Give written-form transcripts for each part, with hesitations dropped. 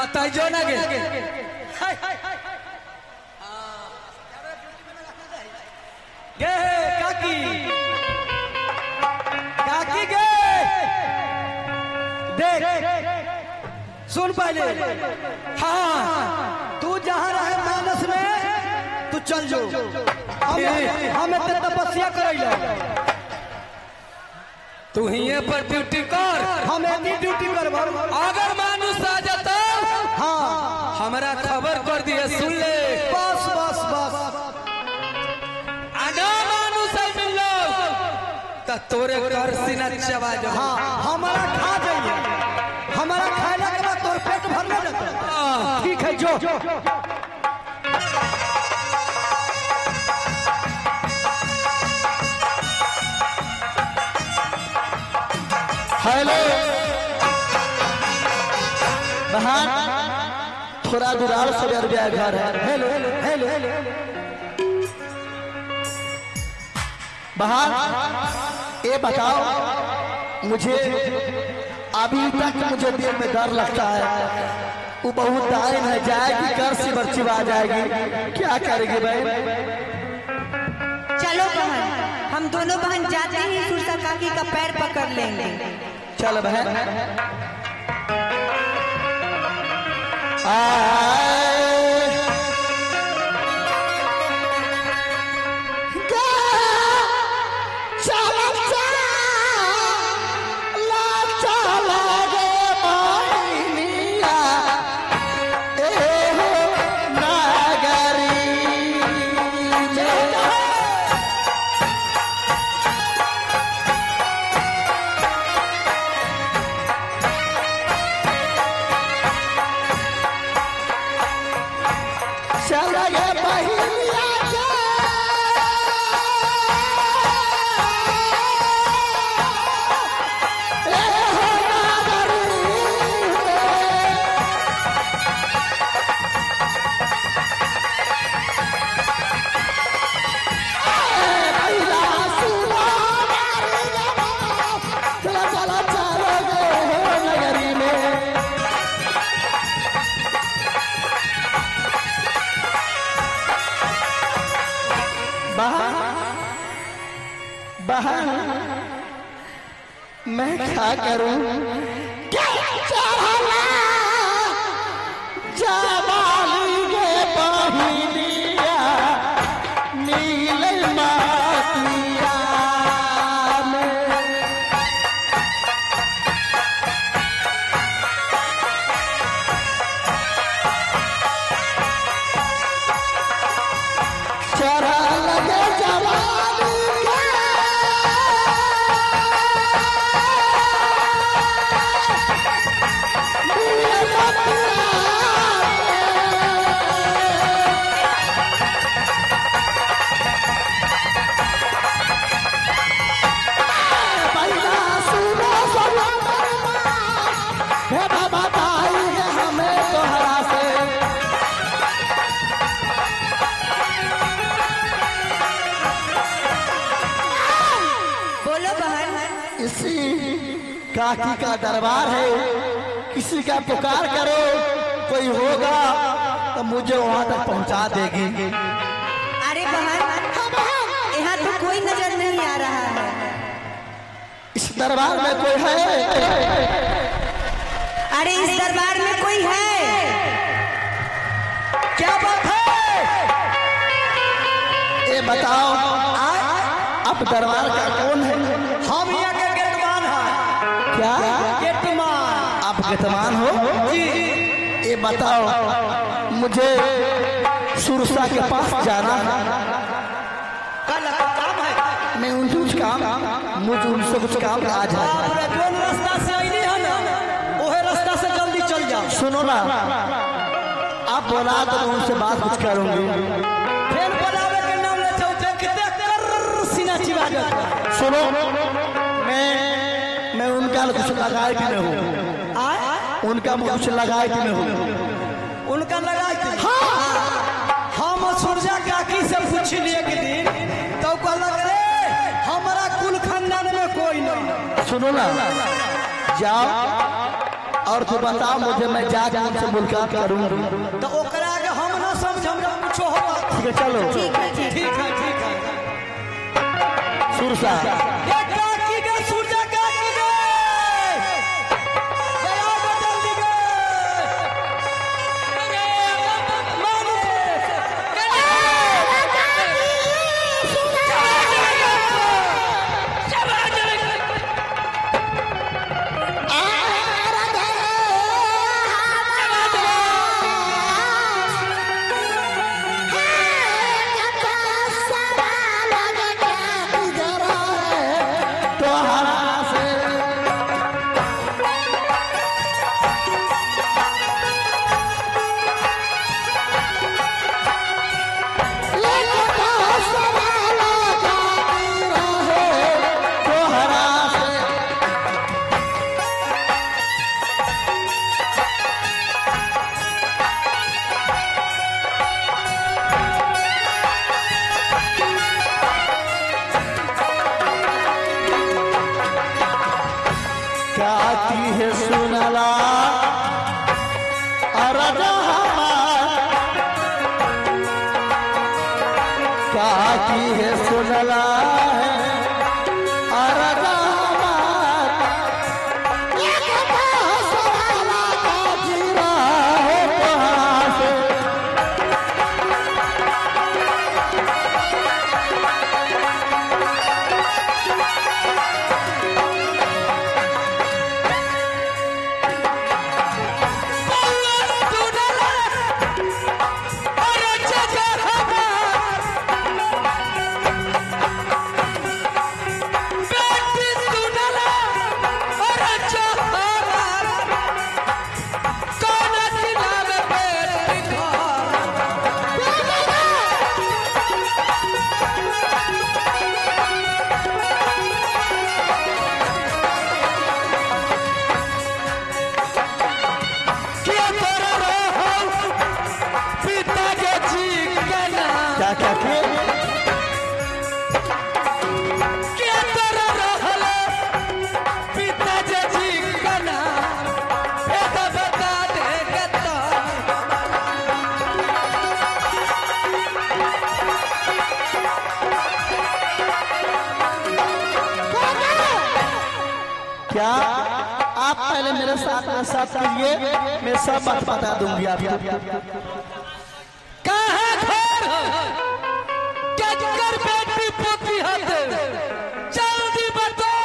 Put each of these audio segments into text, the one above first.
बताई जो ना गे गे काकी काकी गे देख सुन पहले। हाँ तू जहाँ रहे मानस में तू चल जो हमें तो तपस्या करैला तू ही पर ड्यूटी कर हमें की ड्यूटी कर अगर मानुष आ जाता हाँ हमारा खबर कर दिए सुन ले बस बस बस आना मानुष मिल लो तोरे घर सीना चबा जा हाँ हमारा खा जाइए हमारा खाने के बाद तोर पेट भरना जाता ठीक है जो हेलो बहन थोड़ा दुराल से गया घर है। हेलो हेलो हेलो बहन ये बताओ मुझे अभी तक मुझे दिल में डर लगता है वो बहुत टाइम है जाएगी कर से बर्ची आ जाएगी क्या करेगी भाई। चलो बहन हम दोनों बहन जाते ही सुरसा काकी का पैर पकड़ लेंगे। चल बहन बहन मैं क्या करूं जवानी के बहिनिया नील मातिया चढ़ा लगे जवानी काकी का दरबार है किसी का पुकार करो कोई होगा तो मुझे वहां तक पहुंचा देगी। अरे बहन यहाँ तो कोई नजर नहीं आ रहा है। इस दरबार में कोई है? अरे इस दरबार में कोई है? क्या बात है ये बताओ अब दरबार का कौन है? हम यहाँ के गेटमान हैं। क्या गेटमान? आप गेटमान हो जी। ये बताओ मुझे सुरसा के पास जाना है। कल काम है? मैं उनसे कुछ काम मुझे उनसे कुछ काम आज है। कौन रास्ता से आई है ना वह रास्ता से जल्दी चल जाओ। सुनो ना आप बोला तो मैं उनसे बात कुछ करूंगी। फिर बोलावे के नाम ले जाओ देखते कर सीना चिवा जाता। सुनो मैं उनका कुछ लगाए कि नहीं हूँ उनका कुछ लगाए कि नहीं हूँ उनका लगाए कि हाँ हम सूरजा काकी से पूछ लिए कि दिन तो लग रहे हमारा कुल खानदान में कोई नहीं। सुनो ना जाओ और तू बता मुझे, मैं जाके उनसे मुलाकात करूँ। तो ओकरा आगे हम ना समझम कुछ होगा। ठीक है चलो। ठीक है ठीक है ठीक है। सुरसा ये क्या की गई सूरजा क्या की गई? गया बदल दी गई। मानो सुनला है क्या आप पहले मेरे साथ कीजिए, मैं सब बात बता दूंगी आपको। कहाँ घर क्या कर बेटी पोती हाथे जल्दी बताओ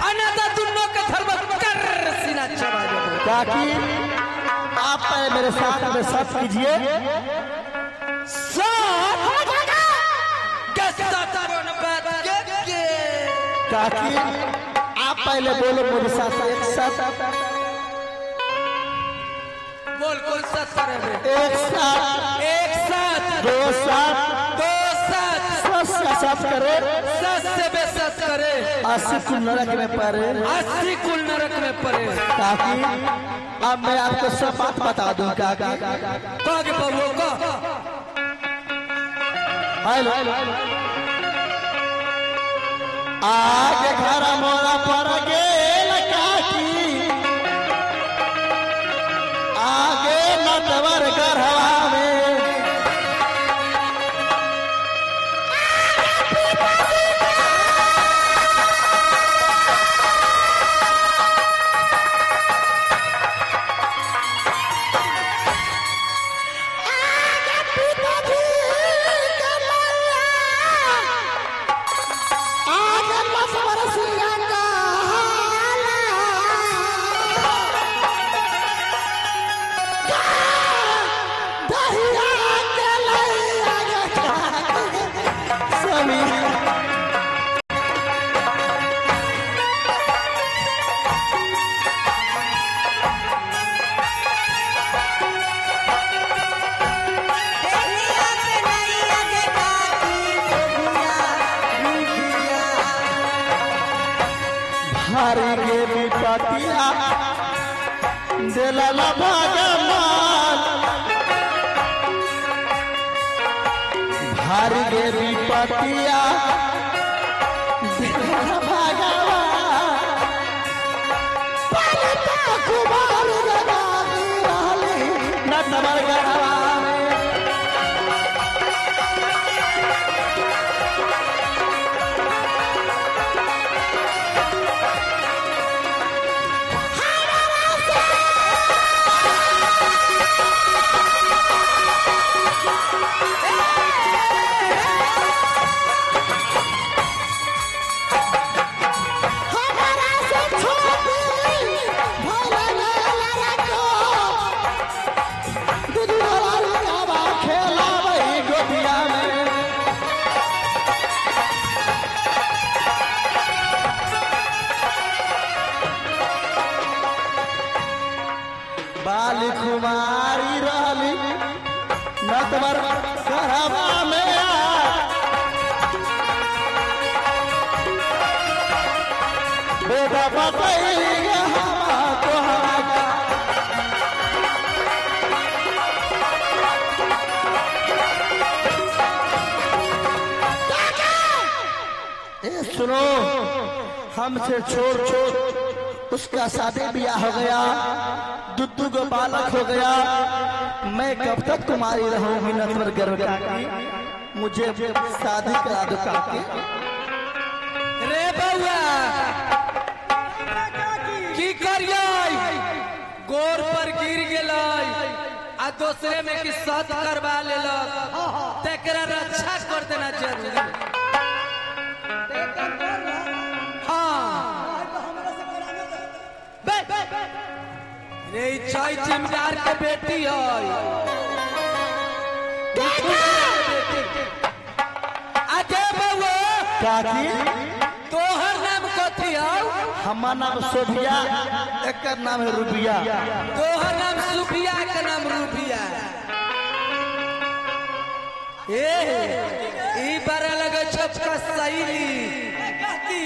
अनाथा दोनों के घर में कर सीना चबा दो। ताकि आप पहले मेरे साथ में सब कीजिए। ताकि आप पहले बोलो मेरे साथ एक साथ। बोल कौन साथ करेंगे? एक साथ, एक साथ, दो साथ, दो साथ, सस का साथ करे, सस से बेसस करे, 80 कुल नरक में पड़े, 80 कुल नरक में पड़े। ताकि अब मैं आपको सब बात बता दूं। काका कागे बबू का हेलो आगे घर मोरा पर गेल काकी, आगे नटवर गढ़वा में के विपतिया दिलल भगवान, भारी के विपतिया दिलल भगवान, कुमार नटवर गढ़वा में बाली कुमारी रहली नटवर गढ़वा में बेटा बताइए सुनो हमसे छोड़ छोड़ उसका शादी ब्याह हो गया दुद्दू को बालक हो गया मैं कब तक तुम्हारी रहूंगी नटवर गढ़वा की मुझे शादी करा दो काकी रे बउआ की करिए गोर पर गिर गेलै आ दूसरे में की सत करवा लेलक तेकरा रक्षा कर देना जरूरी रे चाय जिम्मेदार के बेटी है आगे बउआ काकी तोहर नाम कथी है हमार नाम सोभिया एक नाम है रुबिया तोहर नाम सुफिया के नाम रूबिया ए ई बारे लगे छपका सैली काकी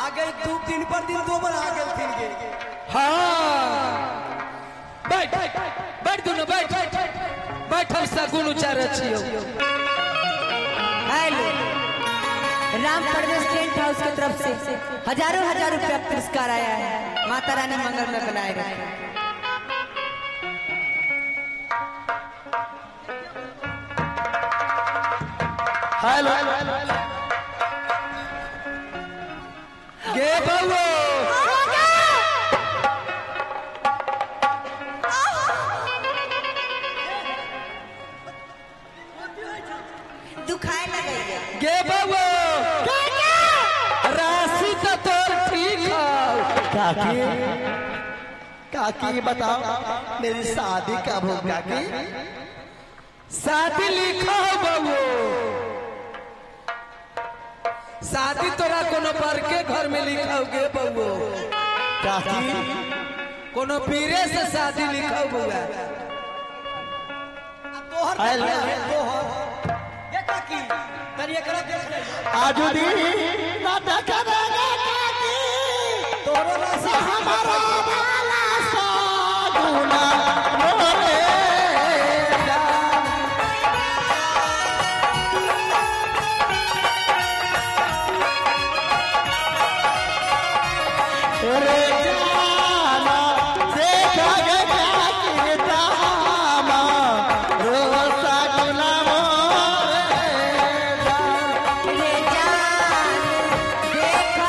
आगे 2-3 पर दिन 2 बार आ गेल थिन गे हाँ बैठ बैठ दोनों बैठ बैठ हम सगुन उचार छियो hello Ram Parvesh tent house की तरफ से हजारों रुपया पुरस्कार आया है माता रानी मंगल में बनाए रखे हेलो गे बउआ दुखाए लगे गे बउआ राशि तो तोर ठीक है काकी काकी बताओ मेरी शादी कब हो काकी शादी लिखा हो बउआ शादी तोरा कोनो बड़के घर में लिखा हो गे बउआ काकी कोनो पीरे से शादी लिखा हो बउआ हेलो आजू दी नाटक करेगा काकी तोरो से हमारा वाला साधुना मोरे रे जाना देखा गे काकी दामा रोसा गुना रे जान देखा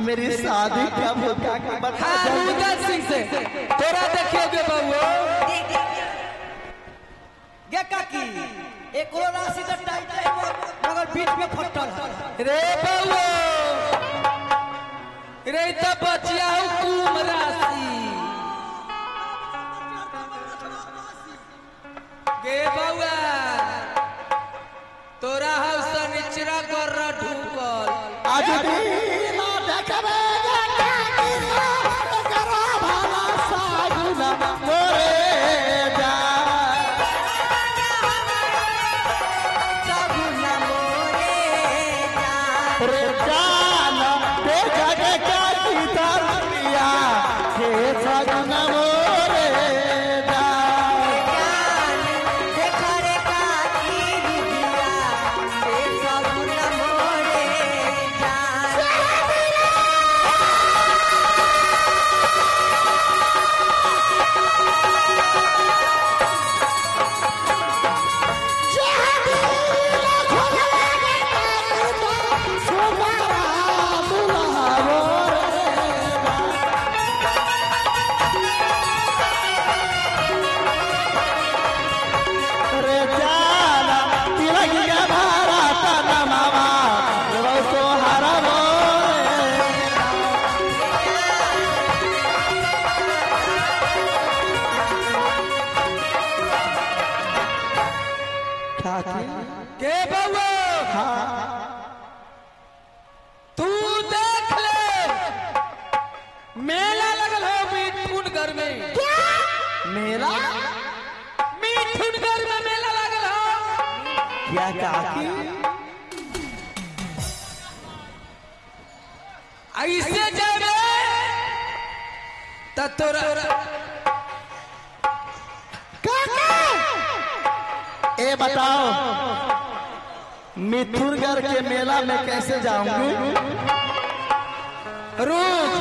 मेरी शादी कब होगा कि बता हाँ जल्दी। रुद्र सिंह से तोरा देखियोगे बउआ गे काकी एक और राशि का टाइट है मगर बीच में फटल है रे बउआ रे तो बचिया हुकुम राशि गे बउआ तोरा हाउस निचरा कर ढूकल आज दिन देखबे करा भाला सागुना मोरे जा सगुना मोरे जा रे जाना ते जगे का सीता पिया हे सागुना मोरे जा जान देखा रे काकी दिया रे सगुना मोरे जान रे जाना तिलगिया भारत नमावा रो तो हरा मोरे काकी के बउआ तू देख ले मेला लगल हो मिठुनगढ़ में मेरा मिठुनगढ़ में मेला लगल हो क्या काकी ऐसे जाबे त तोरा ए बताओ मिथुनगढ़ के मेला में कैसे जाऊंगी रुक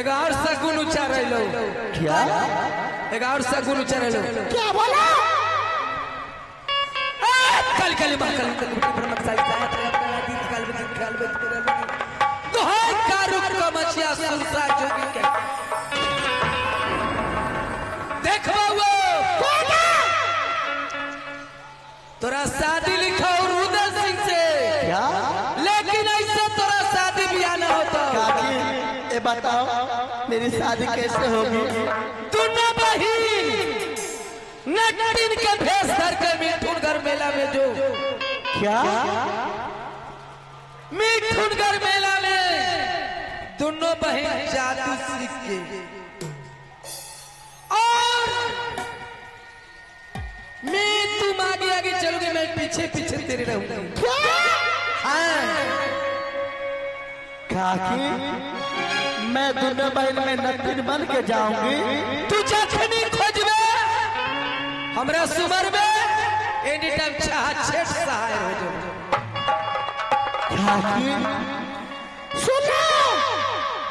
एक और सगुन उच्चार लो क्या एक और सगुन उच्चार लो क्या बोला कल कल कल तो है कारुक का मछिया सुनसा जोगी के देखो वो तोरा शादी लिखा रुद्र सिंह से क्या लेकिन ऐसे तोरा शादी ब्याह न होता काकी ए बताओ मेरी शादी कैसे होगी दोनों बहिन नटिन के भेष धर के मिठुनगढ़ मेला में जो क्या मिठुनगढ़ मेला में दोनों बहन जादू सीख के और मैं तुम आगे आगे चलोगे मैं पीछे पीछे तेरे रहूंगा हाँ काकी मैं दोनों बहन में नटिन बन के जाऊंगी तू जखनी खोजबे हमरा सुमर में एनी टाइम चाह छेड़ सहाय हो जो काकी सुनो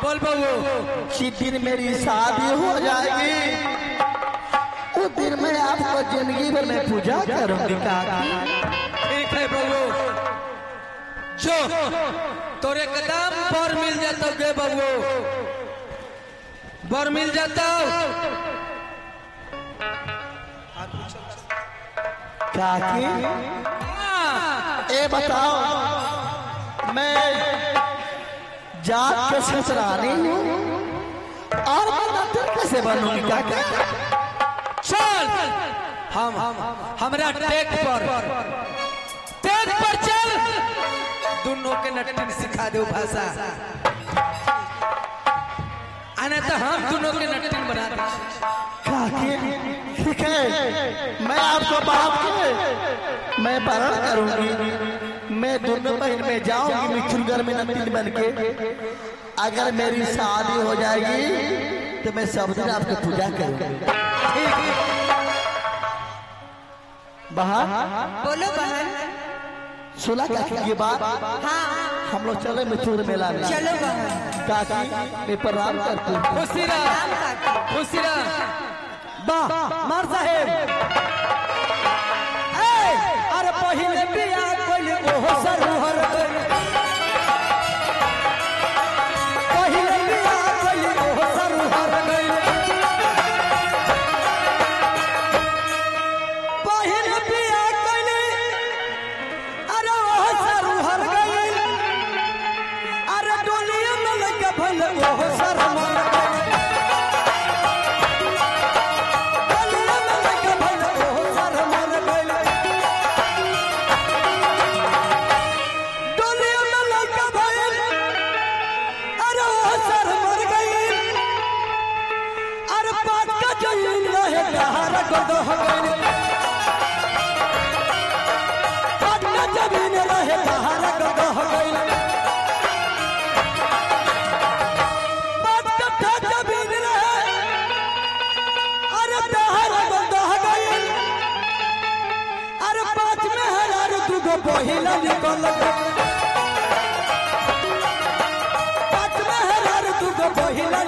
बोल बबू जिस दिन मेरी शादी हो जाएगी उस दिन मैं आपको जिंदगी भर में पूजा करूंगी काकी ठीक है बबू जो तोरे कदम पर मिल जाता गे बबू बर मिल जाता काकी हाँ, ए बताओ मैं जात के ससुराली हूँ और मैं नटिन कैसे बनूंगी काकी चल हमरा टेक पर चल दोनों के नटिन सिखा दो भाषा आने तो हम दोनों के नटिन बना दे काकी ठीक है मैं आपको बाप के मैं पारण करूंगी मैं दोनों बहन में जाऊंगी मिठुनगढ़ में नटिन बन के अगर मेरी शादी हो जाएगी तो मैं सब दिन आपकी पूजा करूंगी बहन बोलो बहन सुना काकी की बात हाँ हम लोग चले मिठुनगढ़ मेला में चलो बहन काकी मैं प्रणाम करती हूँ खुशी रह खुशी रह वाह मार साहेब ए अरे पहिले बियाह कइले ओहो सरुहर कइले भइल ओहो सर मर गइल डोलिया में लइका भइल ओहो सर मर गइल डोलिया में लइका भइल अरे ओहो सर मर गइल अरे पाट का जमीन रहे कहार गदह गइल पाट का जमीन रहे कहार गदह गइल पहिला निकल पाँच में हजार दुगो पहिला